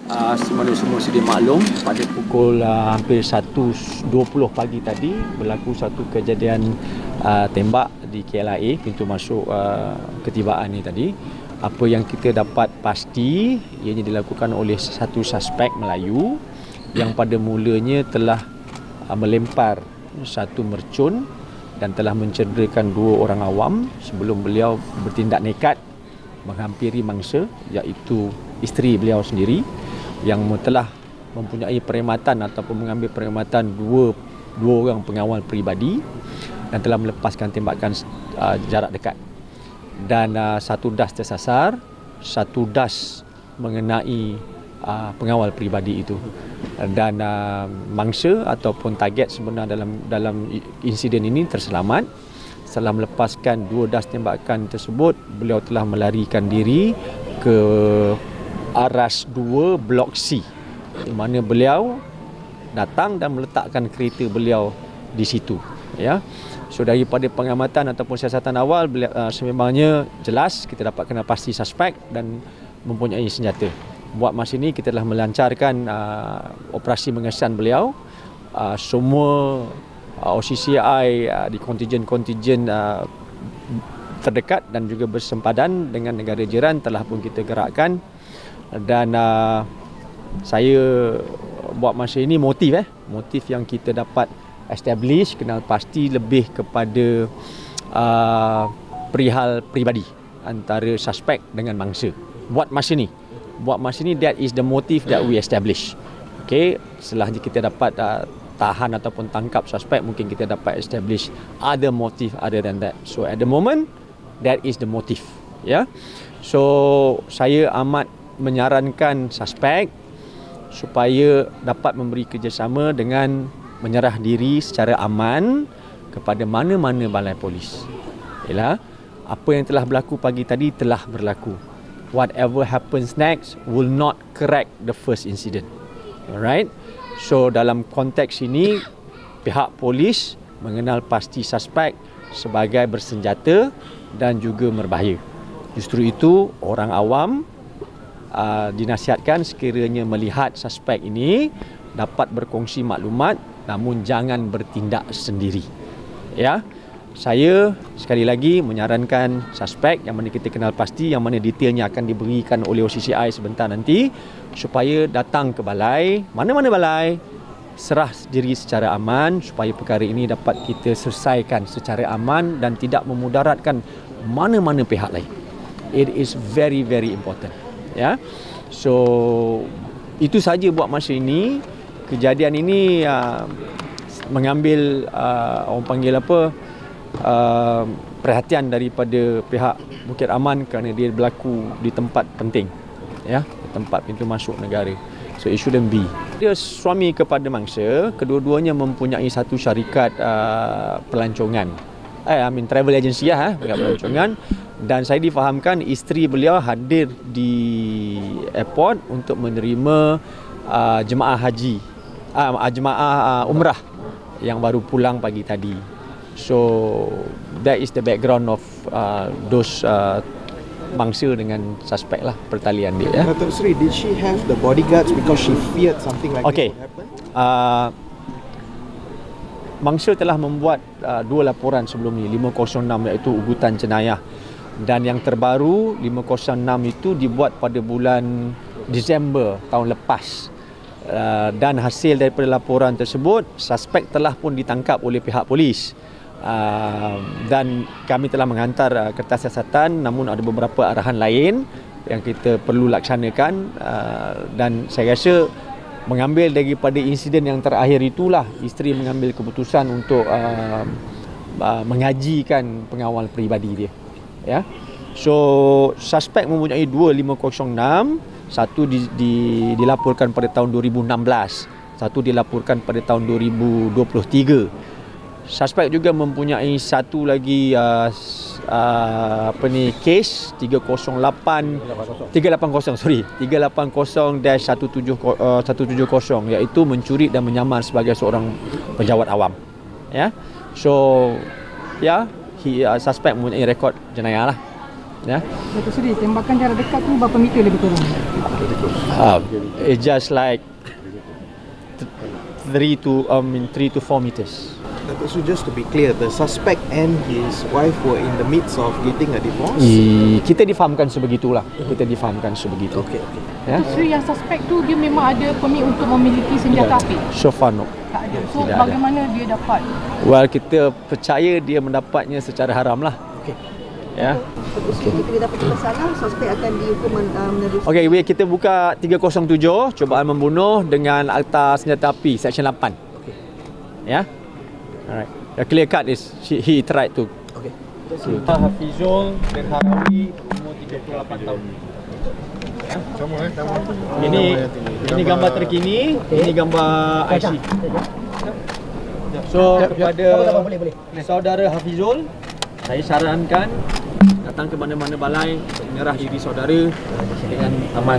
Semua sedia maklum, pada pukul hampir 1.20 pagi tadi berlaku satu kejadian tembak di KLIA, pintu masuk ketibaan ni tadi. Apa yang kita dapat pasti, ianya dilakukan oleh satu suspek Melayu yang pada mulanya telah melempar satu mercun dan telah mencederakan dua orang awam sebelum beliau bertindak nekat menghampiri mangsa, iaitu isteri beliau sendiri yang telah mempunyai perkhidmatan ataupun mengambil perkhidmatan dua orang pengawal peribadi dan telah melepaskan tembakan jarak dekat. Dan satu das tersasar, satu das mengenai pengawal peribadi itu. Dan mangsa ataupun target sebenar dalam insiden ini terselamat. Setelah melepaskan dua das tembakan tersebut, beliau telah melarikan diri ke Aras 2 Blok C, di mana beliau datang dan meletakkan kereta beliau di situ. Ya. So daripada pengamatan ataupun siasatan awal, sememangnya jelas kita dapat kenal pasti suspek dan mempunyai senjata. Buat masa ini kita telah melancarkan operasi mengesan beliau. Semua OCCI di kontijen-kontijen terdekat dan juga bersempadan dengan negara jiran telah pun kita gerakkan. Dan saya buat masa ini motif yang kita dapat establish, kenal pasti lebih kepada perihal peribadi antara suspek dengan mangsa. Buat masa ni that is the motive that we establish. Okay, setelah kita dapat tahan ataupun tangkap suspek, mungkin kita dapat establish other motive other than that. So at the moment that is the motive. Ya. So saya amat menyarankan suspek supaya dapat memberi kerjasama dengan menyerah diri secara aman kepada mana-mana balai polis. Ialah apa yang telah berlaku pagi tadi telah berlaku. Whatever happens next will not correct the first incident. Alright? So dalam konteks ini, pihak polis mengenal pasti suspek sebagai bersenjata dan juga berbahaya. Justru itu orang awam dinasihatkan sekiranya melihat suspek ini dapat berkongsi maklumat, namun jangan bertindak sendiri. Ya, saya sekali lagi menyarankan suspek yang mana kita kenal pasti, yang mana detailnya akan diberikan oleh OCCI sebentar nanti, supaya datang ke balai, mana-mana balai, serah diri secara aman supaya perkara ini dapat kita selesaikan secara aman dan tidak memudaratkan mana-mana pihak lain. It is very very important. Ya, so itu saja buat masa ini. Kejadian ini mengambil orang panggil perhatian daripada pihak Bukit Aman kerana dia berlaku di tempat penting, ya, di tempat pintu masuk negara. So it shouldn't be. Dia suami kepada mangsa, kedua-duanya mempunyai satu syarikat pelancongan. Travel agency pelancongan. Dan saya difahamkan isteri beliau hadir di airport untuk menerima jemaah haji, jemaah umrah yang baru pulang pagi tadi. So that is the background of those mangsa dengan suspek lah, pertalian dia. Datuk Seri, did she have the bodyguards because she feared something like this would happen? Mangsa telah membuat dua laporan sebelum ni, 506 iaitu ugutan jenayah. Dan yang terbaru 506 itu dibuat pada bulan Disember tahun lepas. Dan hasil daripada laporan tersebut, suspek telah pun ditangkap oleh pihak polis. Dan kami telah menghantar kertas siasatan, namun ada beberapa arahan lain yang kita perlu laksanakan. Dan saya rasa mengambil daripada insiden yang terakhir itulah isteri mengambil keputusan untuk mengajikan pengawal peribadi dia. Ya. So suspek mempunyai 2506, satu dilaporkan pada tahun 2016, satu dilaporkan pada tahun 2023. Suspek juga mempunyai satu lagi kes 380-170 iaitu mencuri dan menyamar sebagai seorang pejabat awam. Ya. So ya, suspek mempunyai rekod jenayah lah. Ya. Datuk Seri, tembakan jarak dekat tu berapa meter lebih kurang? It's just like 3 to 4 meters. So just to be clear, the suspect and his wife were in the midst of getting a divorce? Kita difahamkan sebegitulah. Kita difahamkan sebegitu. Okay. Ya. Datuk Seri, yang suspek tu dia memang ada permit untuk memiliki senjata api? So far no. Tak ada. So Tidak bagaimana dia dapat? Well, kita percaya dia mendapatnya secara haram lah. Okay. Ya. Jika dia dapat bersalah, suspek akan dihukum menerusi. Okey, kita buka 307 cubaan membunuh dengan akta senjata api section 8. Okay. Ya. Alright. The clear cut is he tried to. Okay. Hafizul bin Harawi, umur 38 tahun. Ini gambar terkini, ini gambar IC. So kepada saudara Hafizul, saya sarankan datang ke mana-mana balai untuk menyerah diri saudara dengan aman.